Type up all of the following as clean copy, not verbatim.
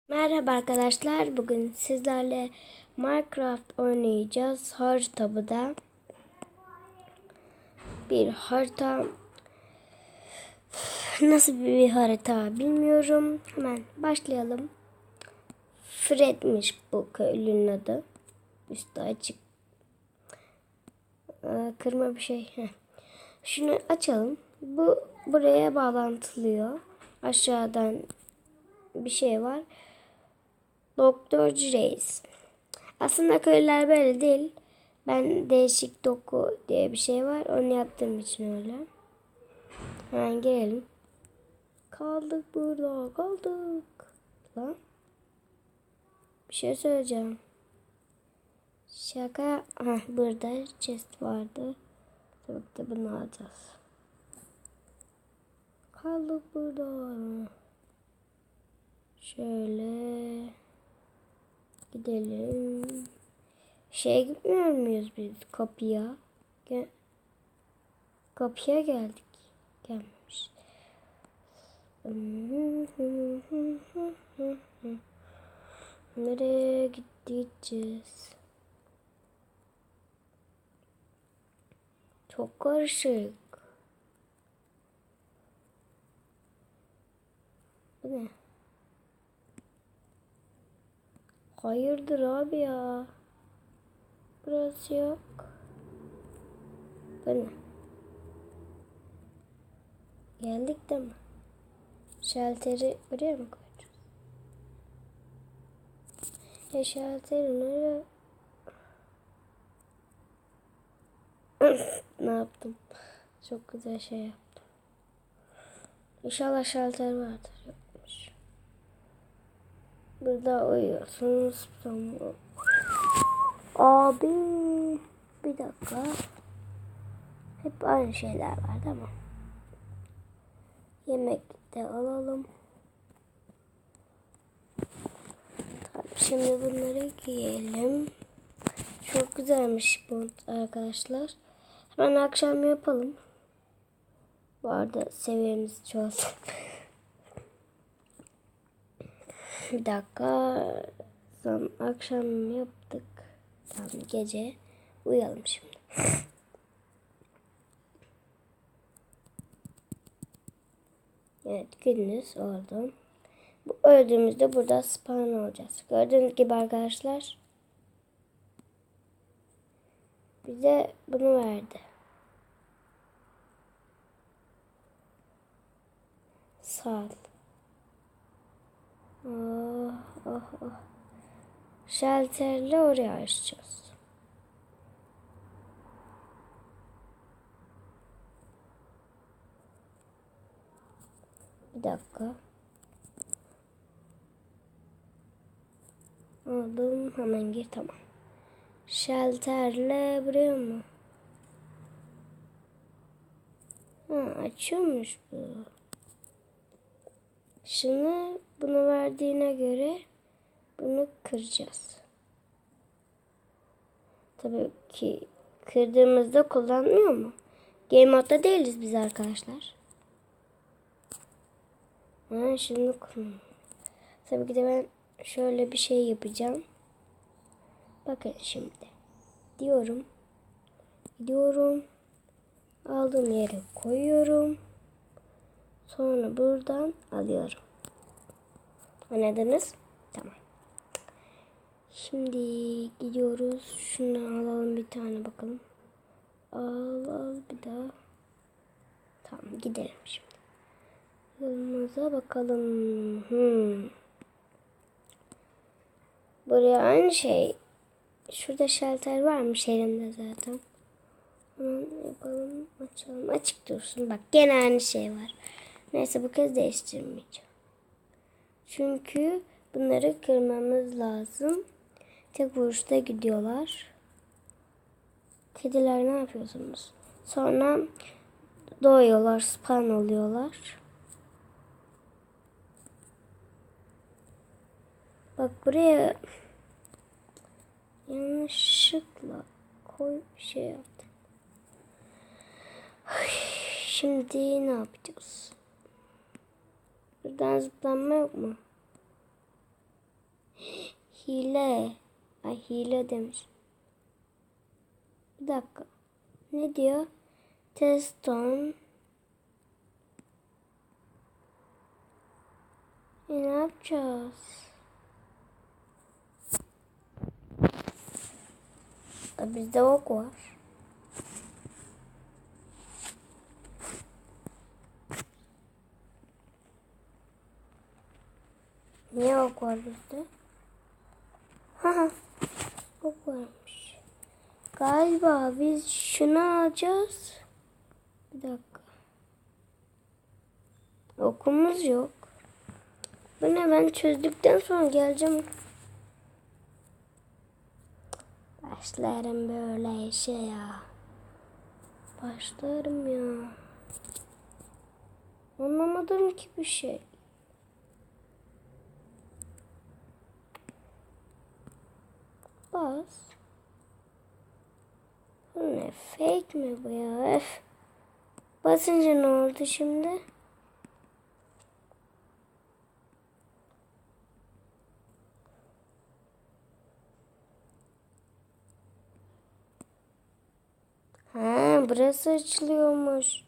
Merhaba arkadaşlar. Bugün sizlerle Minecraft oynayacağız. Harita da bir harita. Nasıl bir harita bilmiyorum. Hemen başlayalım. Fred'miş bu köylünün adı. Üstü açık. Kırma bir şey. Şunu açalım. Bu buraya bağlantılıyor. Aşağıdan bir şey var. Doktor Reis. Aslında köylüler böyle değil. Ben değişik doku diye bir şey var. Onu yaptığım için öyle. Hemen girelim. Kaldık burada. Kaldık. Lan. Bir şey söyleyeceğim. Şaka. Heh, burada chest vardı. Tabii ki de bunu alacağız. Kaldık burada. Şöyle. Gidelim. Gitmiyor muyuz biz kapıya? Kapıya geldik. Gelmemiş. Nereye gideceğiz? Çok karışık. Bu ne? Hayırdır abi ya? Burası yok. Bu ne? Geldik de mi? Şalteri buraya mı koyacağız? Şalteri nereye? Ne yaptım? Çok güzel şey yaptım. İnşallah şalter vardır. Yokmuş. Burada uyuyorsunuz. Tamam. Abi bir dakika. Hep aynı şeyler var değil mi? Yemek de alalım. Tamam, şimdi bunları giyelim. Çok güzelmiş bu arkadaşlar. Hemen akşam yapalım. Bu arada seviyemiz çoğalsın. Bir dakika. Son akşam yaptık. Tamam, gece uyuyalım şimdi. Evet, gündüz oldu. Bu öldüğümüzde burada spawn olacağız. Gördüğünüz gibi arkadaşlar. Bize bunu verdi. Sağ ol. Oh, oh, oh. Şalterle oraya açacağız. Bir dakika. Aldım. Hemen gir, tamam. Şalterle buraya mı? Açıyormuş bu. Şimdi bunu verdiğine göre bunu kıracağız. Tabii ki kırdığımızda kullanmıyor mu? Game modda değiliz biz arkadaşlar. Şimdi kullanıyorum. Tabii ki de ben şöyle bir şey yapacağım. Bakın şimdi. Gidiyorum. Aldığım yere koyuyorum. Sonra buradan alıyorum. Anladınız? Tamam. Şimdi gidiyoruz. Şunu alalım bir tane bakalım. Al bir daha. Tamam, gidelim şimdi. Yolumuza bakalım. Buraya aynı şey. Şurada şalter varmış elimde zaten. Hemen yapalım, açalım. Açık dursun. Bak, gene aynı şey var. Neyse, bu kez değiştirmeyeceğim. Çünkü bunları kırmamız lazım. Tek vuruşta gidiyorlar. Kediler ne yapıyorsunuz? Sonra doğuyorlar, spawn oluyorlar. Bak, buraya yanlışlıkla şey yaptım. Şimdi ne yapacağız? Buradan zıplanma yok mu? hile. Ay hile demiş. Bir dakika. Ne diyor? Teston. Ne yapacağız? Bizde ok var. Niye ok var bizde? Ha, ok varmış. Galiba biz şunu alacağız. Bir dakika. Okumuz yok. Bu ne, ben çözdükten sonra geleceğim. Başlarım böyle işe ya. Başlarım ya. Anlamadım ki bir şey. Bas. Bu ne, fake mi bu ya? Öf. Basınca ne oldu şimdi? Ha, burası açılıyormuş.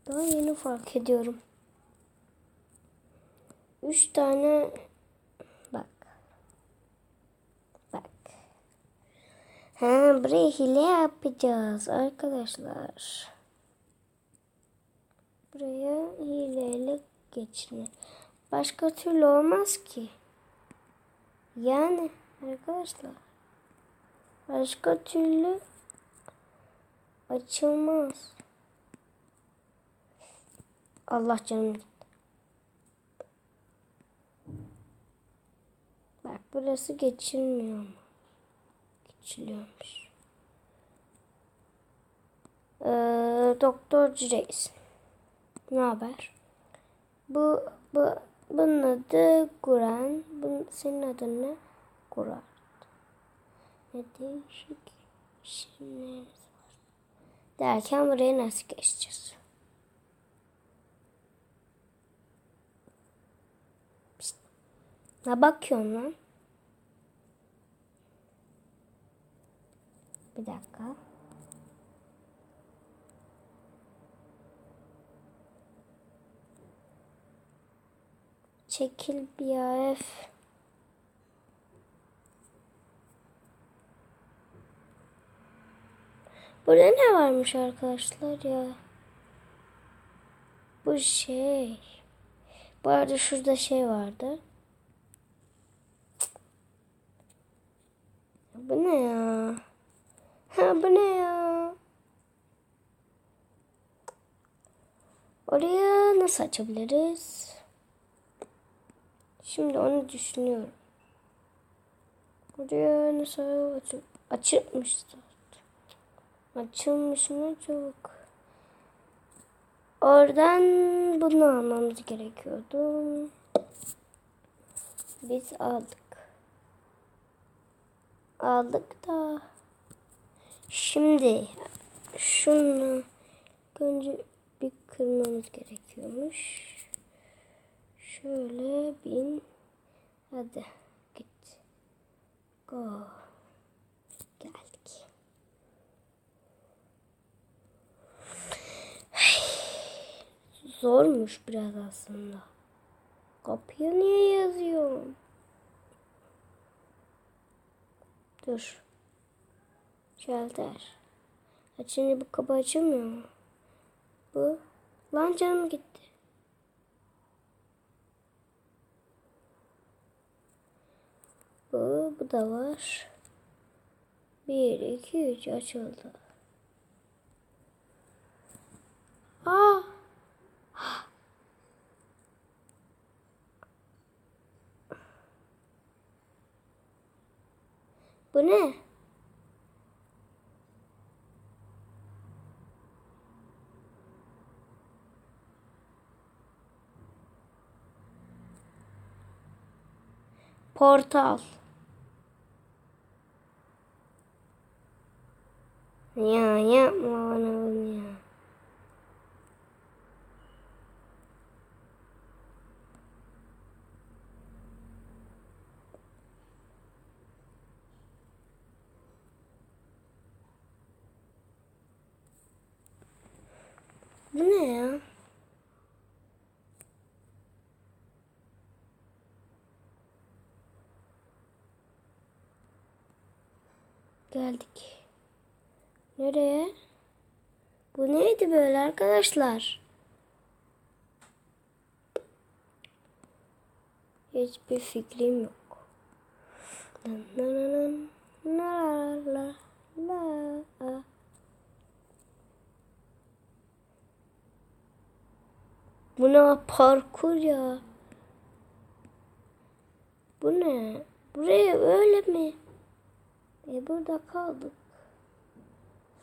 Daha yeni fark ediyorum. 3 tane bak. Bak. Ha, buraya hile yapacağız arkadaşlar. Buraya hileyle geçin. Başka türlü olmaz ki. Yani arkadaşlar. Başka türlü açılmaz. Allah canım. Bak burası geçilmiyor mu? Geçiliyormuş. Doktor Reis. Ne haber? Bunun adı Guran. Senin adın ne? Guran. Ne değişik isimleriniz var. Derken buraya nasıl geçeceğiz? Pişt. Ne bakıyorsun lan? Bir dakika. Çekil bir ya, F. Burada ne varmış arkadaşlar ya? Bu şey. Bu arada şurada şey vardı. Bu ne ya? Ha, bu ne ya? Oraya nasıl açabiliriz? Şimdi onu düşünüyorum. Oraya nasıl açılmış zaten. Açılmış mı çok? Oradan bunu almamız gerekiyordu. Biz aldık. Aldık da. Şimdi şunu önce bir kırmamız gerekiyormuş. Şöyle bin. Hadi git. Go. Geldik. Zormuş biraz aslında. Kapıya niye yazıyorum? Dur. Şalter. Şimdi bu kapı açılmıyor mu? Bu. Lan canım gitti. Bu da var. 1, 2, 3 açıldı. Aa. Bu ne? Portal. Ya yapma bana bunu ya. Bu ne ya? Geldik. Nereye? Bu neydi böyle arkadaşlar? Hiçbir fikrim yok. Bu ne parkur ya? Bu ne? Buraya öyle mi? Burada kaldık.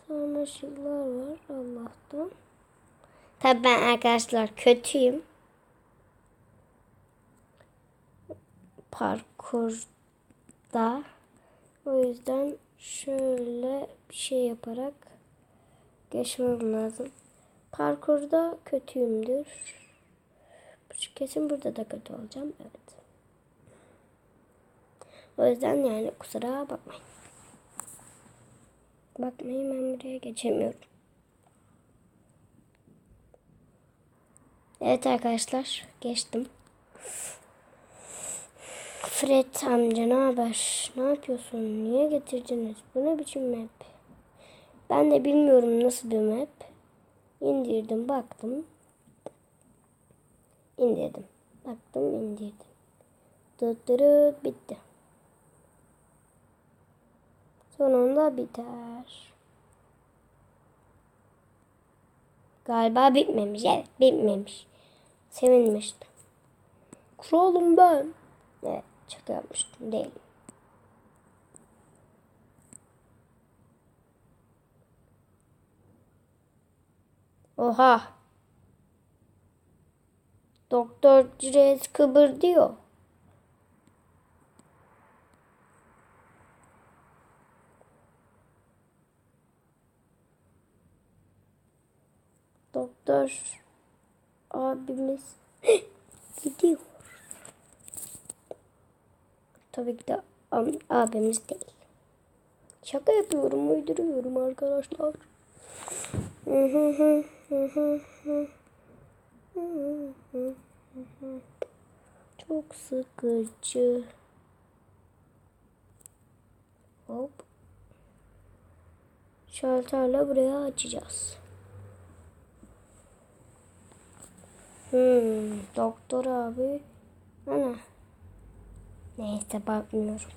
Sarmaşıklar var Allah'tan. Tabii ben arkadaşlar kötüyüm. Parkurda. O yüzden şöyle bir şey yaparak geçmem lazım. Parkurda kötüyümdür. Kesin burada da kötü olacağım. Evet. O yüzden yani kusura bakmayın. Bakmayın, ben buraya geçemiyorum. Evet arkadaşlar, geçtim. Fred amca ne haber? Ne yapıyorsun? Niye getirdiniz? Bu ne biçim map? Ben de bilmiyorum nasıl bir map. İndirdim, baktım. İndirdim. Baktım, indirdim. Dıt bitti. Sonunda biter. Galiba bitmemiş. Evet, bitmemiş. Sevinmiştim. Kralım ben. Evet, şaka yapmıştım. Değil. Oha. Doktor Cires kıpırdıyor. Doktor abimiz gidiyor. Tabii ki de abimiz değil. Şaka yapıyorum, uyduruyorum arkadaşlar. Çok sıkıcı. Hop. Şalterle buraya açacağız. Doktor abi. Ana. Neyse, bakmıyorum.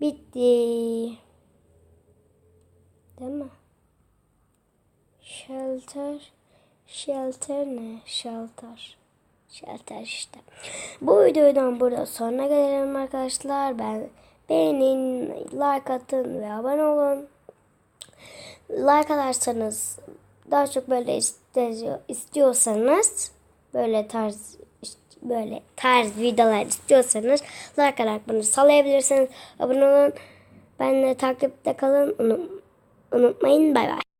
Bitti. Değil mi? Shelter ne? Shelter işte. Bu videodan burada sonuna gelelim arkadaşlar. Beğenin, like atın ve abone olun. Like atarsanız, daha çok böyle istiyorsanız, böyle tarz videolar istiyorsanız like atarak bunu sağlayabilirsiniz. Abone olun. Benimle takipte kalın. Unutmayın. Bay bay.